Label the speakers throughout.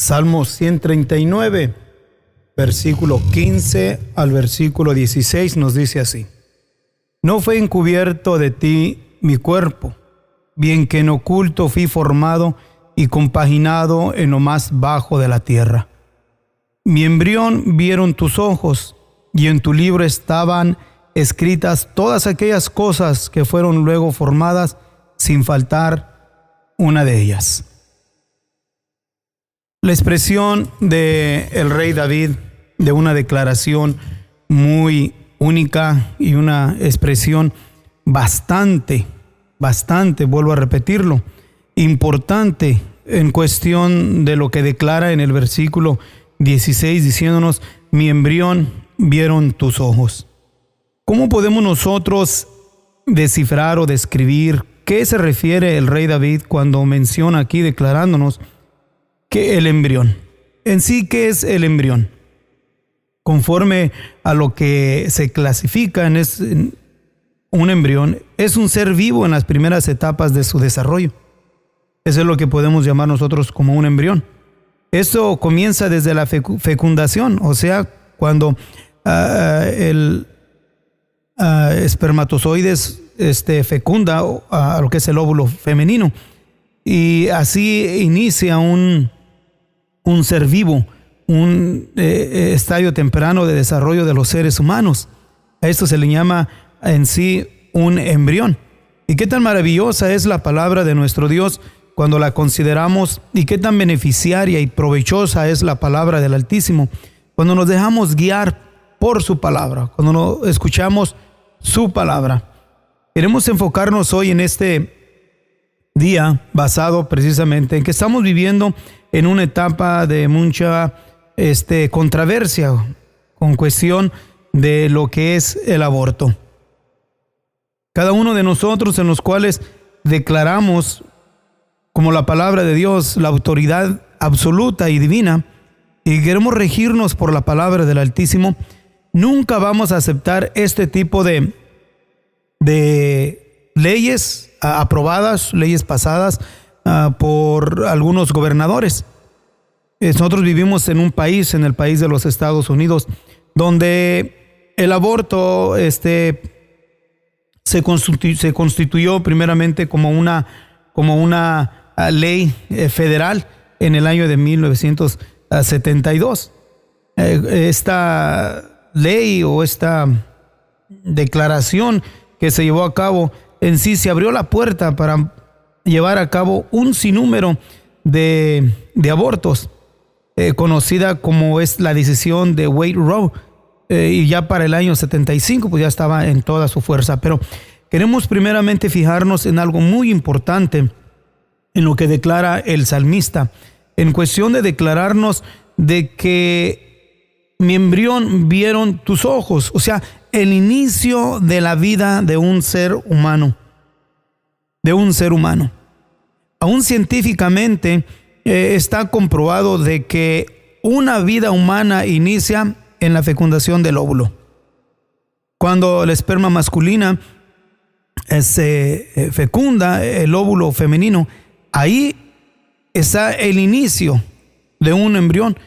Speaker 1: Salmo 139, versículo 15 al versículo 16 nos dice así: No fue encubierto de ti mi cuerpo, bien que en oculto fui formado y compaginado en lo más bajo de la tierra. Mi embrión vieron tus ojos, y en tu libro estaban escritas todas aquellas cosas que fueron luego formadas, sin faltar una de ellas. La expresión del rey David, de una declaración muy única y una expresión bastante, vuelvo a repetirlo, importante en cuestión de lo que declara en el versículo 16, diciéndonos: mi embrión vieron tus ojos. ¿Cómo podemos nosotros descifrar o describir qué se refiere el rey David cuando menciona aquí, declarándonos que el embrión? En sí, ¿qué es el embrión? Conforme a lo que se clasifica en un embrión, es un ser vivo en las primeras etapas de su desarrollo. Eso es lo que podemos llamar nosotros como un embrión. Eso comienza desde la fecundación, o sea, cuando el espermatozoides fecunda a lo que es el óvulo femenino, y así inicia un ser vivo, un estadio temprano de desarrollo de los seres humanos. A esto se le llama en sí un embrión. Y qué tan maravillosa es la palabra de nuestro Dios cuando la consideramos, y qué tan beneficiaria y provechosa es la palabra del Altísimo cuando nos dejamos guiar por su palabra, cuando escuchamos su palabra. Queremos enfocarnos hoy en este día basado precisamente en que estamos viviendo en una etapa de mucha controversia con cuestión de lo que es el aborto. Cada uno de nosotros, en los cuales declaramos como la palabra de Dios la autoridad absoluta y divina, y queremos regirnos por la palabra del Altísimo, nunca vamos a aceptar este tipo de leyes aprobadas, leyes pasadas por algunos gobernadores. Nosotros vivimos en un país, en el país de los Estados Unidos, donde el aborto se constituyó primeramente como una ley federal en el año de 1972. Esta ley o esta declaración que se llevó a cabo en sí se abrió la puerta para llevar a cabo un sinnúmero de abortos, conocida como es la decisión de Wade-Roe, y ya para el año 75 pues ya estaba en toda su fuerza. Pero queremos primeramente fijarnos en algo muy importante, en lo que declara el salmista, en cuestión de declararnos de que mi embrión vieron tus ojos, o sea, el inicio de la vida de un ser humano, Aún científicamente está comprobado de que una vida humana inicia en la fecundación del óvulo. Cuando la esperma masculina se fecunda el óvulo femenino, ahí está el inicio de un embrión,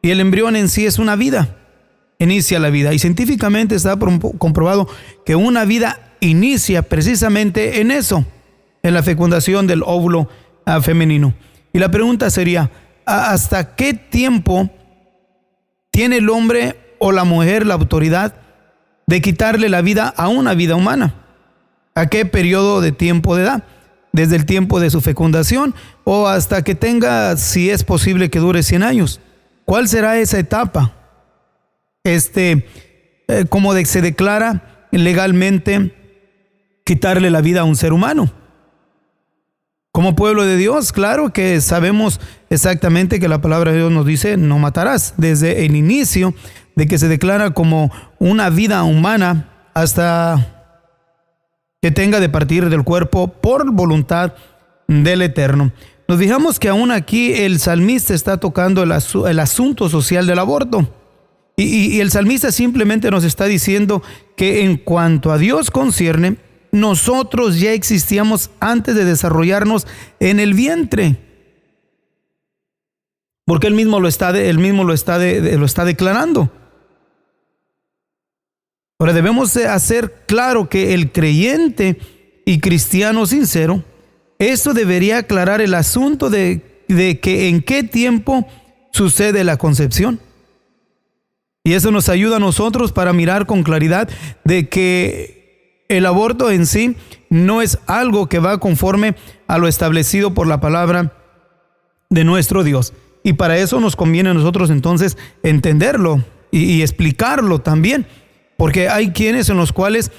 Speaker 1: y el embrión en sí es una vida, inicia la vida, y científicamente está comprobado que una vida inicia precisamente en eso, en la fecundación del óvulo femenino. Y la pregunta sería: ¿hasta qué tiempo tiene el hombre o la mujer la autoridad de quitarle la vida a una vida humana? ¿A qué periodo de tiempo de edad? ¿Desde el tiempo de su fecundación o hasta que tenga, si es posible, que dure 100 años? ¿Cuál será esa etapa? Como se declara legalmente quitarle la vida a un ser humano. Como pueblo de Dios, claro que sabemos exactamente que la palabra de Dios nos dice: no matarás. Desde el inicio de que se declara como una vida humana hasta que tenga de partir del cuerpo por voluntad del Eterno. Nos fijamos que aún aquí el salmista está tocando el asunto social del aborto. Y el salmista simplemente nos está diciendo que en cuanto a Dios concierne, nosotros ya existíamos antes de desarrollarnos en el vientre. porque él mismo lo está declarando. Ahora debemos hacer claro que el creyente y cristiano sincero, esto debería aclarar el asunto de que en qué tiempo sucede la concepción. Y eso nos ayuda a nosotros para mirar con claridad de que el aborto en sí no es algo que va conforme a lo establecido por la palabra de nuestro Dios. Y para eso nos conviene a nosotros entonces entenderlo y explicarlo también. Porque hay quienes en los cuales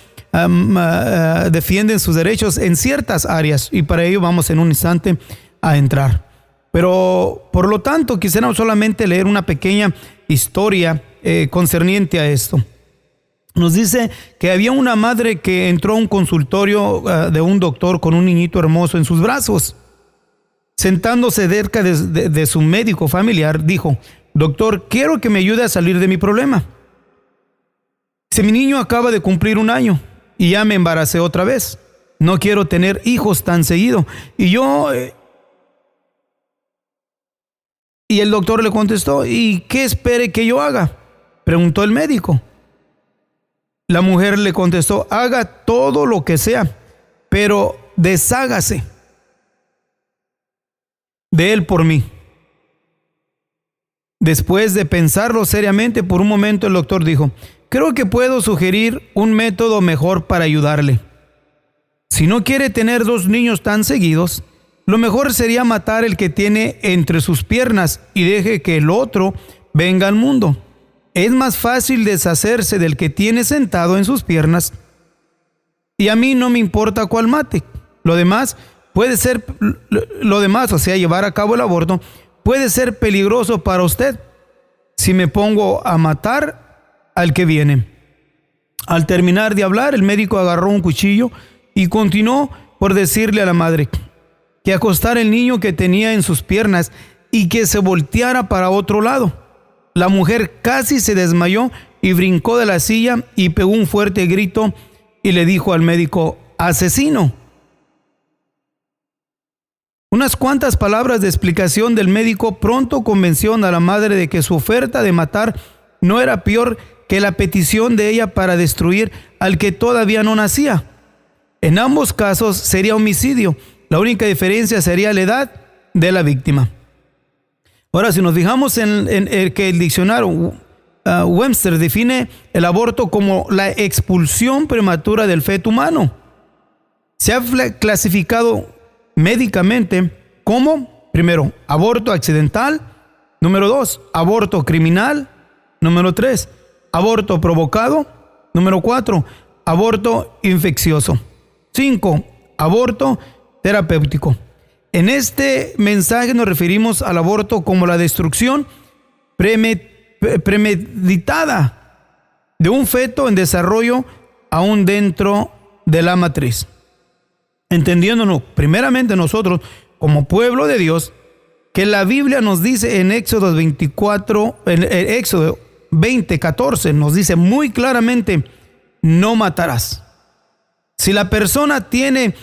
Speaker 1: defienden sus derechos en ciertas áreas, y para ello vamos en un instante a entrar. Pero por lo tanto quisiéramos solamente leer una pequeña historia concerniente a esto. Nos dice que había una madre que entró a un consultorio de un doctor con un niñito hermoso en sus brazos. Sentándose cerca de su médico familiar, dijo: doctor, quiero que me ayude a salir de mi problema. Si mi niño acaba de cumplir 1 año y ya me embaracé otra vez, no quiero tener hijos tan seguido. Y el doctor le contestó: ¿y qué espere que yo haga?, preguntó el médico. La mujer le contestó: haga todo lo que sea, pero deshágase de él por mí. Después de pensarlo seriamente por un momento, el doctor dijo: creo que puedo sugerir un método mejor para ayudarle. Si no quiere tener 2 niños tan seguidos, lo mejor sería matar el que tiene entre sus piernas y deje que el otro venga al mundo. Es más fácil deshacerse del que tiene sentado en sus piernas. Y a mí no me importa cuál mate. Lo demás, o sea, llevar a cabo el aborto, puede ser peligroso para usted si me pongo a matar al que viene. Al terminar de hablar, el médico agarró un cuchillo y continuó por decirle a la madre que acostara el niño que tenía en sus piernas y que se volteara para otro lado. La mujer casi se desmayó y brincó de la silla y pegó un fuerte grito y le dijo al médico: asesino. Unas cuantas palabras de explicación del médico pronto convencieron a la madre de que su oferta de matar no era peor que la petición de ella para destruir al que todavía no nacía. En ambos casos sería homicidio. La única diferencia sería la edad de la víctima. Ahora, si nos fijamos en que el diccionario Webster define el aborto como la expulsión prematura del feto humano. Se ha clasificado médicamente como, primero, aborto accidental; número 2, aborto criminal; número 3, aborto provocado; número 4, aborto infeccioso; 5, aborto terapéutico. En este mensaje nos referimos al aborto como la destrucción premeditada de un feto en desarrollo aún dentro de la matriz. Entendiéndonos primeramente nosotros como pueblo de Dios, que la Biblia nos dice en Éxodo 20:14, nos dice muy claramente: no matarás. Si la persona tiene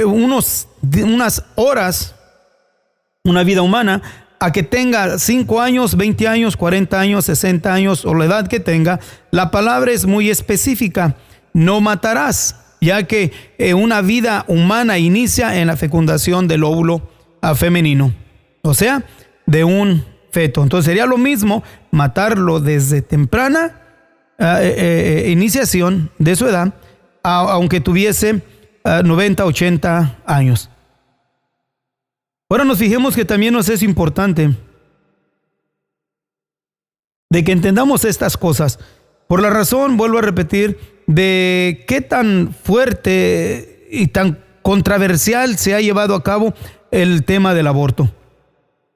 Speaker 1: unas horas, una vida humana, a que tenga 5 años, 20 años, 40 años, 60 años o la edad que tenga, la palabra es muy específica: no matarás, ya que una vida humana inicia en la fecundación del óvulo femenino, o sea, de un feto. Entonces sería lo mismo matarlo desde temprana iniciación de su edad, aunque tuviese 90, 80 años. Ahora nos fijemos que también nos es importante de que entendamos estas cosas, por la razón, vuelvo a repetir, de qué tan fuerte y tan controversial se ha llevado a cabo el tema del aborto,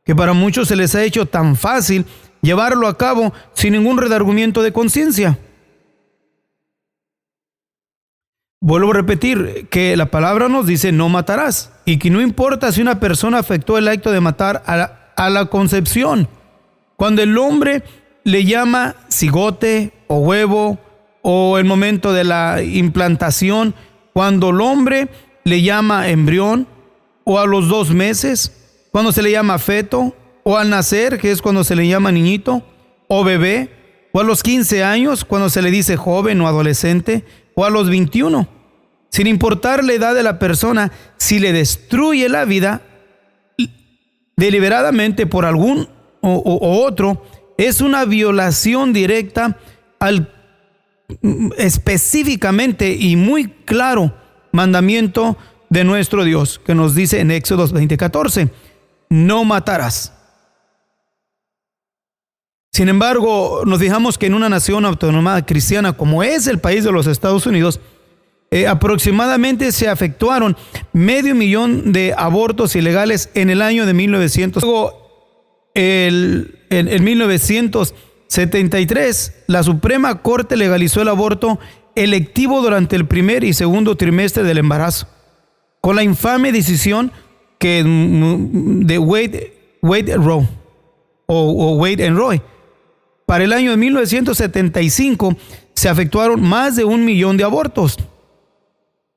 Speaker 1: que para muchos se les ha hecho tan fácil llevarlo a cabo sin ningún redargüimiento de conciencia. Vuelvo a repetir que la palabra nos dice: no matarás, y que no importa si una persona efectuó el acto de matar a la concepción. Cuando el hombre le llama cigote o huevo, o el momento de la implantación, cuando el hombre le llama embrión, o a los 2 meses, cuando se le llama feto o al nacer, que es cuando se le llama niñito o bebé, o a los 15 años, cuando se le dice joven o adolescente, o a los 21. Sin importar la edad de la persona, si le destruye la vida deliberadamente por algún o otro, es una violación directa al específicamente y muy claro mandamiento de nuestro Dios, que nos dice en Éxodo 20:14, no matarás. Sin embargo, nos fijamos que en una nación autónoma cristiana como es el país de los Estados Unidos, aproximadamente se efectuaron 500,000 de abortos ilegales en el año de 1900. Luego, en 1973, la Suprema Corte legalizó el aborto electivo durante el primer y segundo trimestre del embarazo, con la infame decisión de Wade and Roe. Para el año de 1975 se efectuaron más de 1,000,000 de abortos.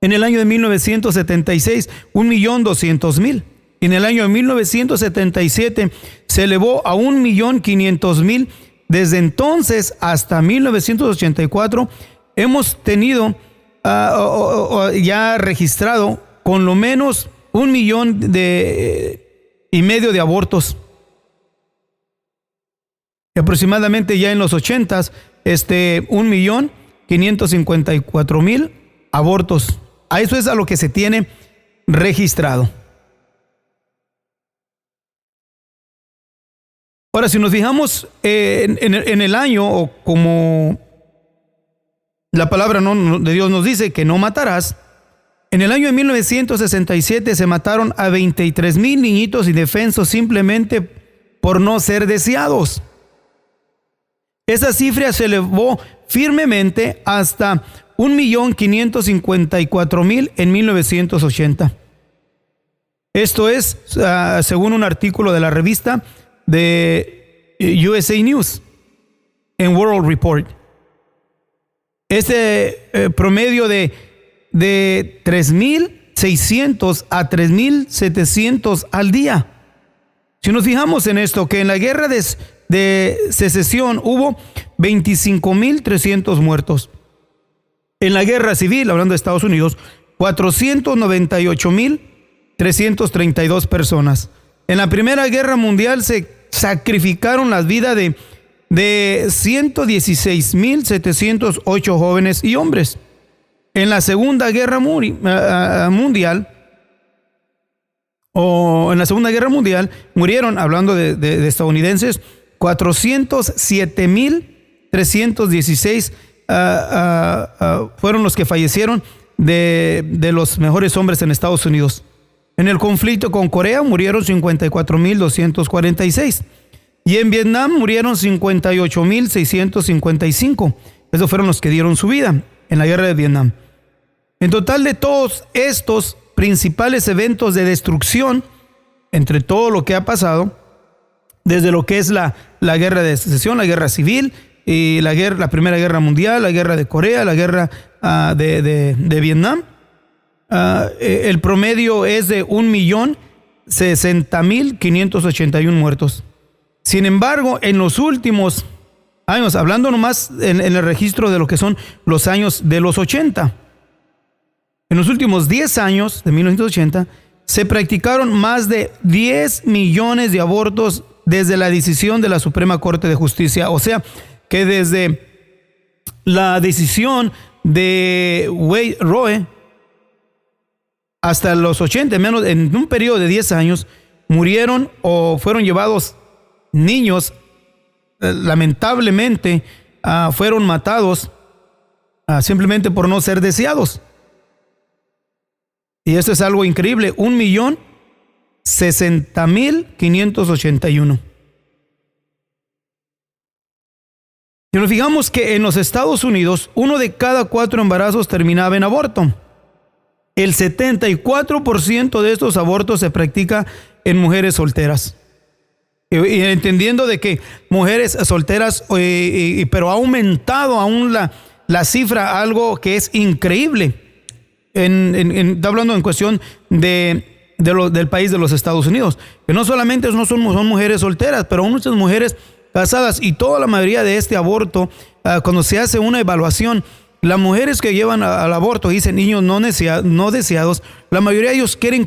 Speaker 1: En el año de 1976, 1,200,000. En el año de 1977 se elevó a 1,500,000. Desde entonces hasta 1984 hemos tenido ya registrado con lo menos 1,500,000 de abortos. Y aproximadamente ya en los 80s, 1,554,000 abortos. A eso es a lo que se tiene registrado. Ahora, si nos fijamos en el año, o como la palabra de Dios nos dice que no matarás, en el año de 1967 se mataron a 23,000 niñitos indefensos simplemente por no ser deseados. Esa cifra se elevó firmemente hasta 1,554,000 en 1980. Esto es, según un artículo de la revista de USA News en World Report. Este promedio de 3,600 a 3,700 al día. Si nos fijamos en esto, que en la guerra de secesión hubo 25,300 muertos. En la guerra civil, hablando de Estados Unidos, 498,332 personas. En la Primera Guerra Mundial se sacrificaron las vidas de 116,708 jóvenes y hombres. En la Segunda Guerra Mundial, murieron, hablando de estadounidenses, 407,316 fueron los que fallecieron de los mejores hombres en Estados Unidos. En el conflicto con Corea murieron 54,246. Y en Vietnam murieron 58,655. Esos fueron los que dieron su vida en la guerra de Vietnam. En total, de todos estos principales eventos de destrucción, entre todo lo que ha pasado, desde lo que es la guerra de secesión, la guerra civil, y la Primera Guerra Mundial, la guerra de Corea, la guerra de Vietnam, el promedio es de 1,060,581 muertos. Sin embargo, en los últimos años, hablando nomás en el registro de lo que son los años de los 80, en los últimos 10 años, de 1980, se practicaron más de 10 millones de abortos desde la decisión de la Suprema Corte de Justicia. O sea, que desde la decisión de Wade Roe hasta los 80, menos en un periodo de 10 años, murieron o fueron llevados niños, lamentablemente, fueron matados simplemente por no ser deseados. Y esto es algo increíble, 1,060,581. Si nos fijamos que en los Estados Unidos, 1 de cada 4 embarazos terminaba en aborto. El 74% de estos abortos se practica en mujeres solteras. Y entendiendo de que mujeres solteras, pero ha aumentado aún la cifra, algo que es increíble. Está hablando en cuestión de del país de los Estados Unidos, que no solamente son mujeres solteras, pero muchas mujeres casadas, y toda la mayoría de este aborto, cuando se hace una evaluación, las mujeres que llevan al aborto, dicen niños no deseados, la mayoría de ellos quieren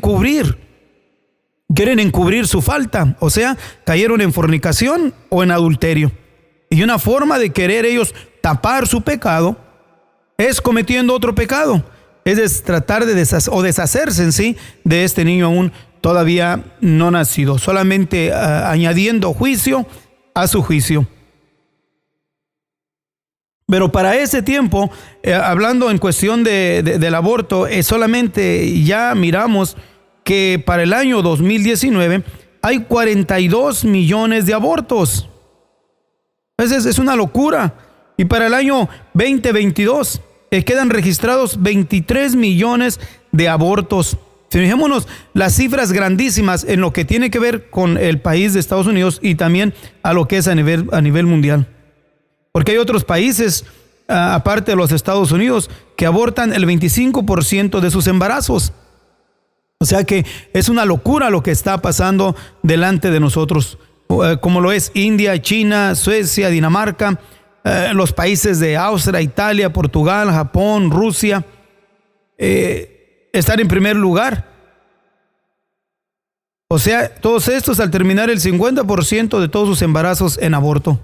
Speaker 1: encubrir su falta, o sea, cayeron en fornicación o en adulterio. Y una forma de querer ellos tapar su pecado es cometiendo otro pecado, es tratar de deshacerse en sí de este niño aún todavía no nacido, solamente añadiendo juicio a su juicio. Pero para ese tiempo, hablando en cuestión del aborto, solamente ya miramos que para el año 2019 hay 42 millones de abortos. Es una locura. Y para el año 2022 quedan registrados 23 millones de abortos. Fijémonos las cifras grandísimas en lo que tiene que ver con el país de Estados Unidos y también a lo que es a nivel mundial. Porque hay otros países, aparte de los Estados Unidos, que abortan el 25% de sus embarazos. O sea que es una locura lo que está pasando delante de nosotros, como lo es India, China, Suecia, Dinamarca, los países de Austria, Italia, Portugal, Japón, Rusia, están en primer lugar. O sea, todos estos al terminar el 50% de todos sus embarazos en aborto.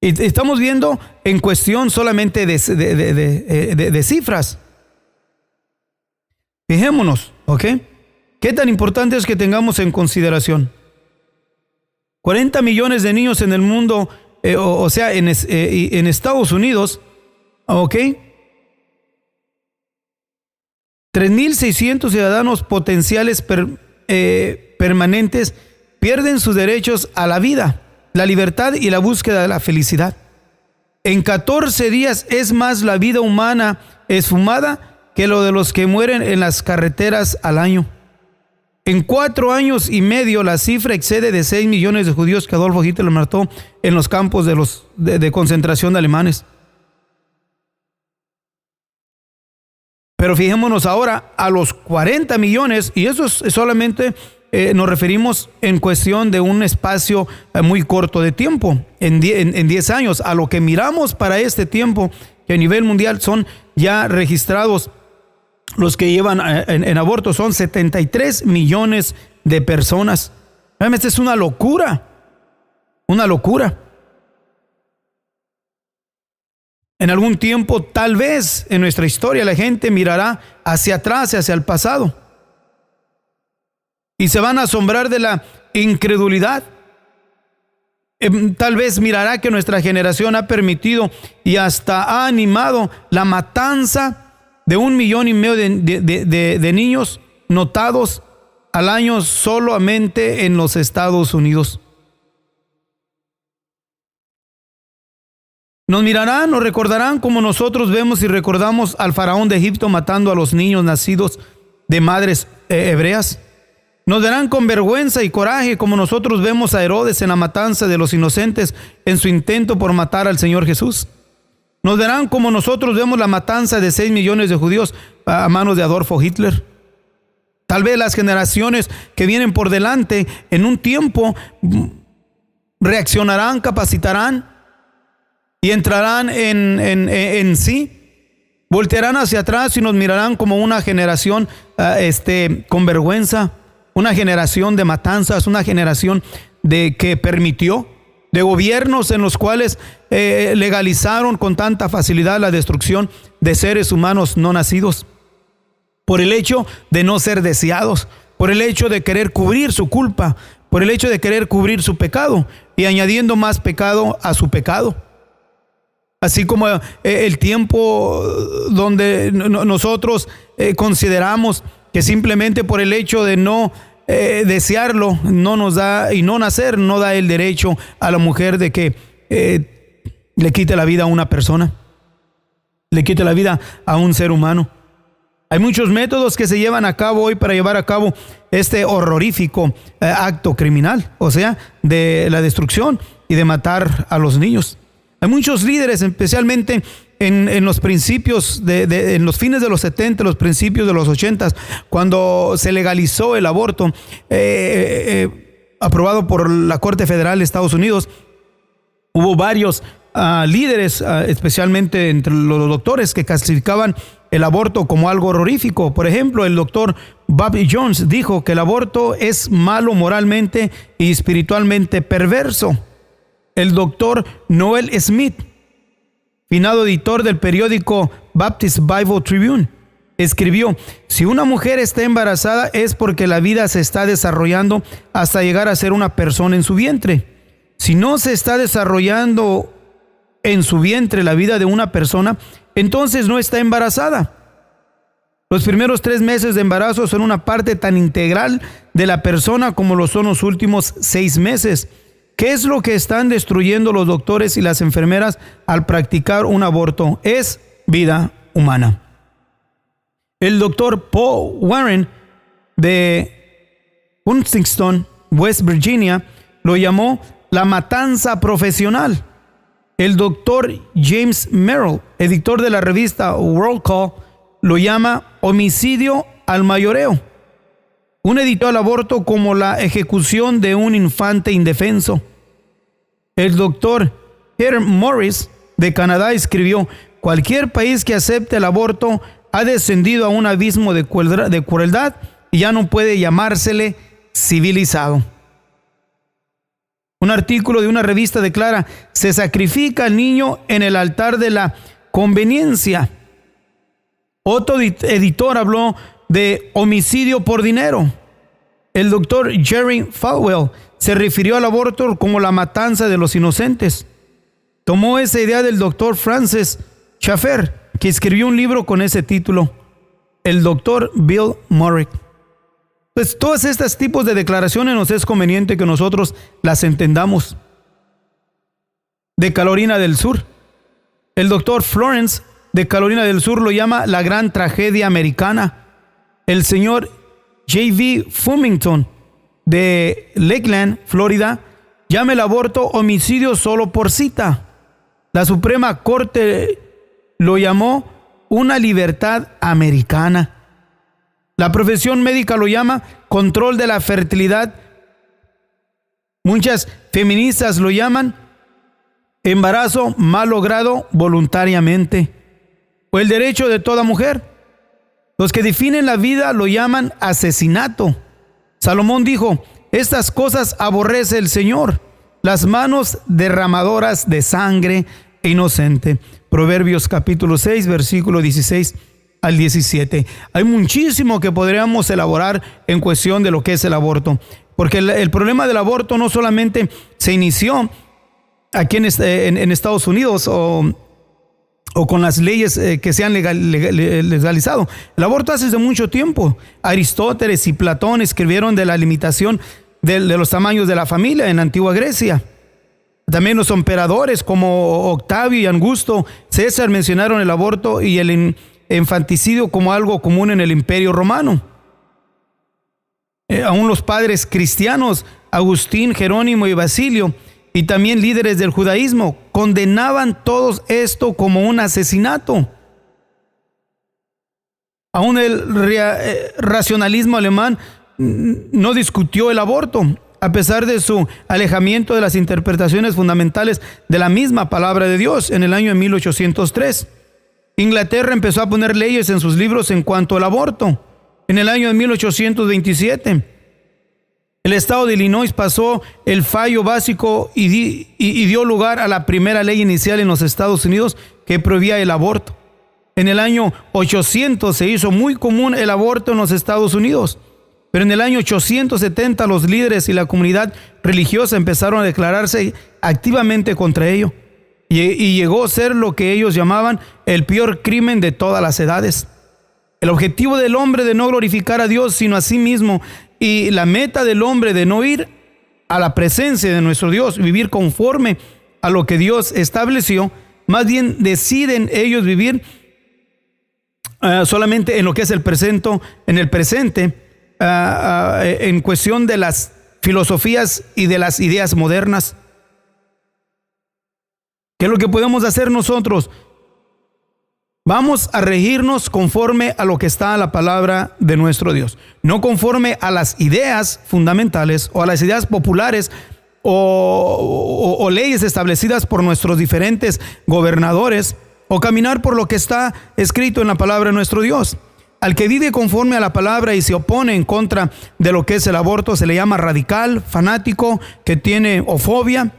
Speaker 1: Y estamos viendo en cuestión solamente de cifras. Fijémonos, ¿ok? ¿Qué tan importante es que tengamos en consideración? 40 millones de niños en el mundo, o sea, en Estados Unidos, ¿ok? 3.600 ciudadanos potenciales permanentes pierden sus derechos a la vida, la libertad y la búsqueda de la felicidad. En 14 días es más la vida humana esfumada que lo de los que mueren en las carreteras al año. En 4 años y medio la cifra excede de 6 millones de judíos que Adolfo Hitler mató en los campos de concentración de alemanes. Pero fijémonos ahora a los 40 millones, y eso es solamente nos referimos en cuestión de un espacio muy corto de tiempo, en 10 años. A lo que miramos para este tiempo, que a nivel mundial son ya registrados los que llevan en aborto, son 73 millones de personas. Realmente es una locura, una locura. En algún tiempo, tal vez en nuestra historia, la gente mirará hacia atrás, hacia el pasado, y se van a asombrar de la incredulidad. Tal vez mirará que nuestra generación ha permitido y hasta ha animado la matanza de 1,5 millones de niños notados al año solamente en los Estados Unidos. Nos mirarán, nos recordarán como nosotros vemos y recordamos al faraón de Egipto matando a los niños nacidos de madres hebreas. Nos verán con vergüenza y coraje como nosotros vemos a Herodes en la matanza de los inocentes en su intento por matar al Señor Jesús. Nos verán como nosotros vemos la matanza de 6 millones de judíos a manos de Adolfo Hitler. Tal vez las generaciones que vienen por delante en un tiempo reaccionarán, capacitarán y entrarán en sí. Voltearán hacia atrás y nos mirarán como una generación con vergüenza, una generación de matanzas, una generación que permitió, de gobiernos en los cuales legalizaron con tanta facilidad la destrucción de seres humanos no nacidos, por el hecho de no ser deseados, por el hecho de querer cubrir su culpa, por el hecho de querer cubrir su pecado y añadiendo más pecado a su pecado. Así como el tiempo donde nosotros consideramos que simplemente por el hecho de no desearlo no nos da, y no nacer no da el derecho a la mujer de que le quite la vida a una persona, le quite la vida a un ser humano. Hay muchos métodos que se llevan a cabo hoy para llevar a cabo este horrorífico acto criminal, o sea, de la destrucción y de matar a los niños. Hay muchos líderes, especialmente en los principios, en los fines de los 70, los principios de los 80, cuando se legalizó el aborto, aprobado por la Corte Federal de Estados Unidos, hubo varios líderes, especialmente entre los doctores, que clasificaban el aborto como algo horrorífico. Por ejemplo, el doctor Bobby Jones dijo que el aborto es malo moralmente y espiritualmente perverso. El doctor Noel Smith, finado editor del periódico Baptist Bible Tribune, escribió: si una mujer está embarazada es porque la vida se está desarrollando hasta llegar a ser una persona en su vientre. Si no se está desarrollando en su vientre la vida de una persona, entonces no está embarazada. Los primeros 3 meses de embarazo son una parte tan integral de la persona como lo son los últimos 6 meses. ¿Qué es lo que están destruyendo los doctores y las enfermeras al practicar un aborto? Es vida humana. El doctor Paul Warren de Huntington, West Virginia, lo llamó la matanza profesional. El doctor James Merrill, editor de la revista World Call, lo llama homicidio al mayoreo. Un editor al aborto como la ejecución de un infante indefenso. El doctor Peter Morris de Canadá escribió: cualquier país que acepte el aborto ha descendido a un abismo de crueldad y ya no puede llamársele civilizado. Un artículo de una revista declara: se sacrifica al niño en el altar de la conveniencia. Otro editor habló de homicidio por dinero. El doctor Jerry Falwell se refirió al aborto como la matanza de los inocentes. Tomó esa idea del doctor Francis Schaeffer, que escribió un libro con ese título, el doctor Bill Murray. Pues todos estos tipos de declaraciones nos es conveniente que nosotros las entendamos. De Carolina del Sur, el doctor Florence de Carolina del Sur lo llama la gran tragedia americana. El señor J.V. Fumington de Lakeland, Florida, llama el aborto homicidio solo por cita. La Suprema Corte lo llamó una libertad americana. La profesión médica lo llama control de la fertilidad. Muchas feministas lo llaman embarazo mal logrado voluntariamente, o el derecho de toda mujer. Los que definen la vida lo llaman asesinato. Salomón dijo: estas cosas aborrece el Señor, las manos derramadoras de sangre inocente. Proverbios capítulo 6, versículo 16 al 17. Hay muchísimo que podríamos elaborar en cuestión de lo que es el aborto, porque el problema del aborto no solamente se inició aquí en Estados Unidos o con las leyes que se han legalizado. El aborto hace desde mucho tiempo. Aristóteles y Platón escribieron de la limitación de los tamaños de la familia en la antigua Grecia. También los emperadores como Octavio y Augusto César mencionaron el aborto y el infanticidio como algo común en el Imperio Romano. Aún los padres cristianos, Agustín, Jerónimo y Basilio, y también líderes del judaísmo, condenaban todo esto como un asesinato. Aún el racionalismo alemán no discutió el aborto, a pesar de su alejamiento de las interpretaciones fundamentales de la misma palabra de Dios en el año 1803. Inglaterra empezó a poner leyes en sus libros en cuanto al aborto. En el año 1827, el estado de Illinois pasó el fallo básico y dio lugar a la primera ley inicial en los Estados Unidos que prohibía el aborto. En el año 800 se hizo muy común el aborto en los Estados Unidos. Pero en el año 870 los líderes y la comunidad religiosa empezaron a declararse activamente contra ello. Y llegó a ser lo que ellos llamaban el peor crimen de todas las edades. El objetivo del hombre de no glorificar a Dios sino a sí mismo, y la meta del hombre de no ir a la presencia de nuestro Dios, vivir conforme a lo que Dios estableció, más bien deciden ellos vivir solamente en lo que es el presente, en cuestión de las filosofías y de las ideas modernas. ¿Qué es lo que podemos hacer nosotros? Vamos a regirnos conforme a lo que está la palabra de nuestro Dios, no conforme a las ideas fundamentales o a las ideas populares o leyes establecidas por nuestros diferentes gobernadores, o caminar por lo que está escrito en la palabra de nuestro Dios. Al que vive conforme a la palabra y se opone en contra de lo que es el aborto se le llama radical, fanático, que tiene ofobia.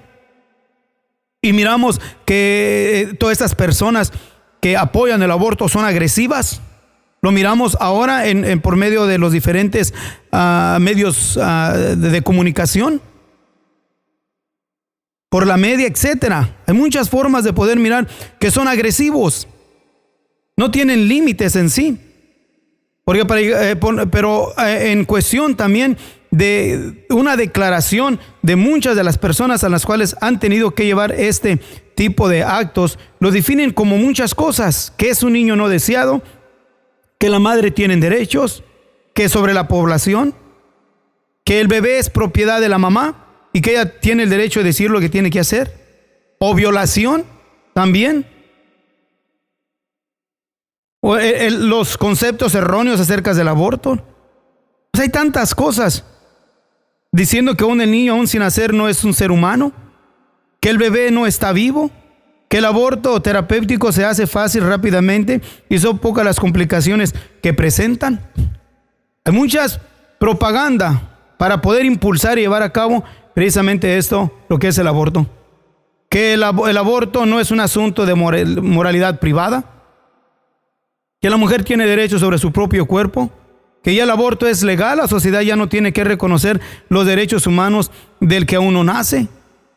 Speaker 1: Y miramos que todas estas personas que apoyan el aborto son agresivas. Lo miramos ahora por medio de los diferentes medios de comunicación, por la media, etcétera. Hay muchas formas de poder mirar que son agresivos. No tienen límites en sí. Pero en cuestión también de una declaración de muchas de las personas a las cuales han tenido que llevar este tipo de actos, lo definen como muchas cosas: que es un niño no deseado, que la madre tiene derechos, que sobre la población, que el bebé es propiedad de la mamá y que ella tiene el derecho de decir lo que tiene que hacer, o violación también. O los conceptos erróneos acerca del aborto. Pues hay tantas cosas diciendo que el niño aún sin nacer no es un ser humano, que el bebé no está vivo, que el aborto terapéutico se hace fácil rápidamente y son pocas las complicaciones que presentan. Hay muchas propaganda para poder impulsar y llevar a cabo precisamente esto, lo que es el aborto. Que el aborto no es un asunto de moralidad privada, que la mujer tiene derecho sobre su propio cuerpo, que ya el aborto es legal, la sociedad ya no tiene que reconocer los derechos humanos del que aún no nace,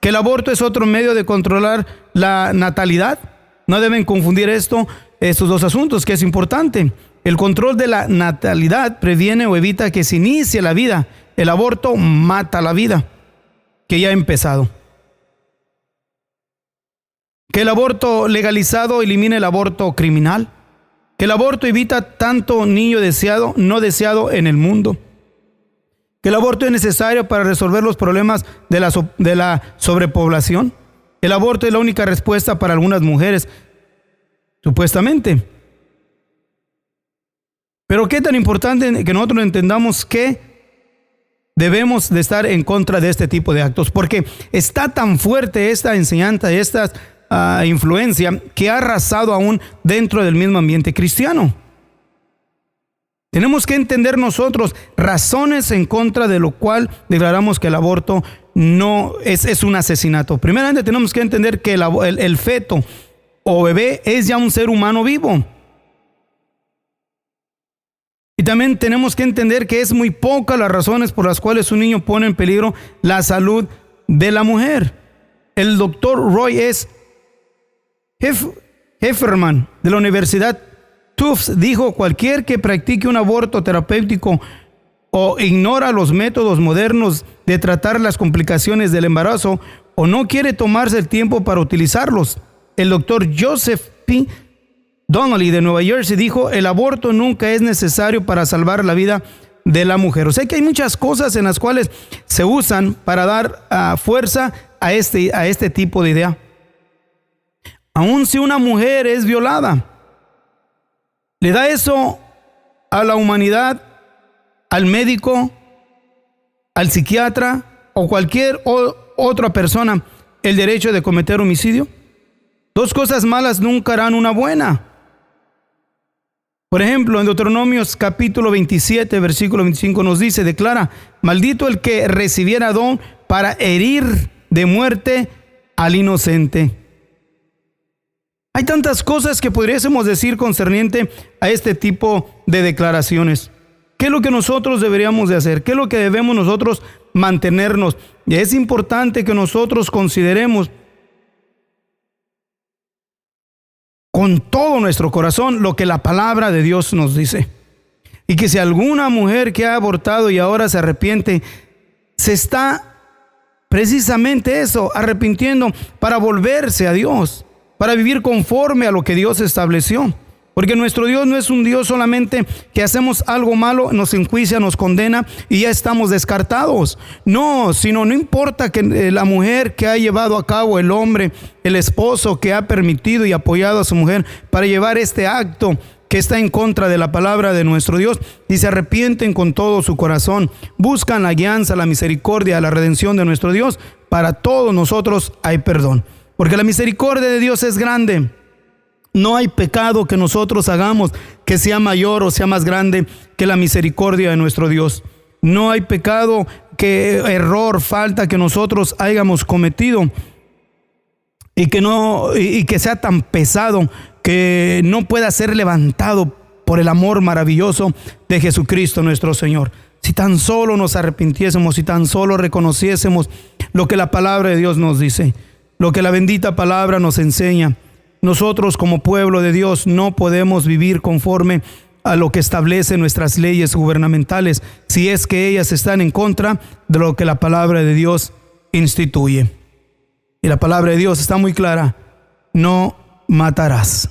Speaker 1: que el aborto es otro medio de controlar la natalidad. No deben confundir estos dos asuntos, que es importante. El control de la natalidad previene o evita que se inicie la vida. El aborto mata la vida que ya ha empezado. Que el aborto legalizado elimina el aborto criminal. Que el aborto evita tanto niño deseado, no deseado en el mundo. Que el aborto es necesario para resolver los problemas de la sobrepoblación. El aborto es la única respuesta para algunas mujeres, supuestamente. Pero qué tan importante que nosotros entendamos que debemos de estar en contra de este tipo de actos, porque está tan fuerte esta enseñanza, esta influencia, que ha arrasado aún dentro del mismo ambiente cristiano. Tenemos que entender nosotros razones en contra de lo cual declaramos que el aborto no es un asesinato. Primeramente tenemos que entender que el feto o bebé es ya un ser humano vivo. Y también tenemos que entender que es muy pocas las razones por las cuales un niño pone en peligro la salud de la mujer. El doctor Roy S. Hefferman de la Universidad Tufts dijo: cualquier que practique un aborto terapéutico o ignora los métodos modernos de tratar las complicaciones del embarazo o no quiere tomarse el tiempo para utilizarlos. El doctor Joseph P. Donnelly de Nueva Jersey dijo: el aborto nunca es necesario para salvar la vida de la mujer. O sea que hay muchas cosas en las cuales se usan para dar fuerza a este tipo de idea. Aun si una mujer es violada, ¿le da eso a la humanidad, al médico, al psiquiatra o cualquier otra persona el derecho de cometer homicidio? Dos cosas malas nunca harán una buena. Por ejemplo, en Deuteronomios capítulo 27, versículo 25 nos dice, declara: maldito el que recibiera don para herir de muerte al inocente. Hay tantas cosas que podríamos decir concerniente a este tipo de declaraciones. ¿Qué es lo que nosotros deberíamos de hacer? ¿Qué es lo que debemos nosotros mantenernos? Y es importante que nosotros consideremos con todo nuestro corazón lo que la palabra de Dios nos dice. Y que si alguna mujer que ha abortado y ahora se arrepiente, se está precisamente eso, arrepintiendo para volverse a Dios, para vivir conforme a lo que Dios estableció. Porque nuestro Dios no es un Dios solamente que hacemos algo malo, nos enjuicia, nos condena y ya estamos descartados. No, sino no importa que la mujer que ha llevado a cabo, el hombre, el esposo que ha permitido y apoyado a su mujer para llevar este acto que está en contra de la palabra de nuestro Dios y se arrepienten con todo su corazón, buscan la guianza, la misericordia, la redención de nuestro Dios, para todos nosotros hay perdón. Porque la misericordia de Dios es grande. No hay pecado que nosotros hagamos que sea mayor o sea más grande que la misericordia de nuestro Dios. No hay pecado, error, falta que nosotros hayamos cometido y que sea tan pesado que no pueda ser levantado por el amor maravilloso de Jesucristo nuestro Señor. Si tan solo nos arrepintiésemos, si tan solo reconociésemos lo que la palabra de Dios nos dice, lo que la bendita palabra nos enseña. Nosotros como pueblo de Dios no podemos vivir conforme a lo que establecen nuestras leyes gubernamentales si es que ellas están en contra de lo que la palabra de Dios instituye. Y la palabra de Dios está muy clara: no matarás.